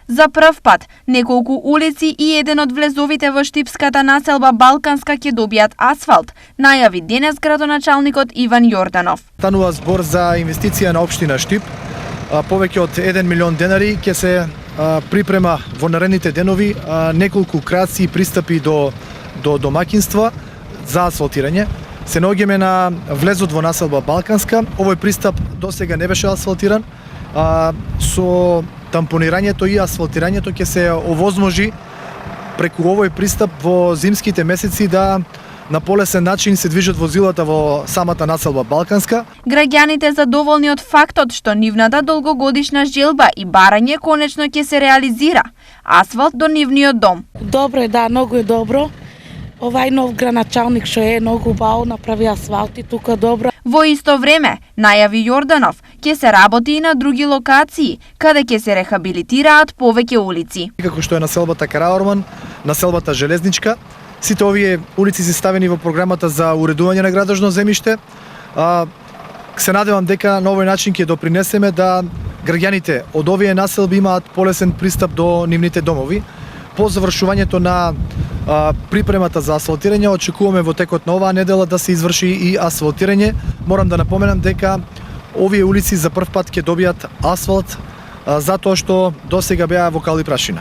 За прв пат, неколку улици и еден од влезовите во штипската населба Балканска ќе добијат асфалт, најави денес градоначалникот Иван Јорданов. Станува збор за инвестиција на општина Штип. Повеќе од 1 милион денари ќе се припрема во наредните денови, неколку краци и пристапи до домаќинства за асфалтирање. Се наоѓаме на влезот во населба Балканска. Овој пристап досега не беше асфалтиран. Со тампонирањето и асфалтирањето ќе се овозможи преку овој пристап во зимските месеци да на полесен начин се движат возилата во самата населба Балканска. Граѓаните задоволни од фактот што нивната долгогодишна желба и барање конечно ќе се реализира. Асфалт до нивниот дом. Добро е, да, многу е добро. Овај нов градоначалник што е многу убаво направи асфалт и тука добро. Во исто време, најави Јорданов, ќе се работи и на други локации, каде ќе се рехабилитираат повеќе улици. Како што е населбата Караорман, населбата Железничка, сите овие улици се ставени во програмата за уредување на градожно земјиште. Се надевам дека на овој начин ќе допринесеме да граѓаните од овие населби имаат полесен пристап до нивните домови. По завршувањето на припремата за асфалтирање, очекуваме во текот на оваа недела да се изврши и асфалтирање. Морам да напоменам дека овие улици за прв пат ќе добијат асфалт затоа што досега беа во кал и прашина.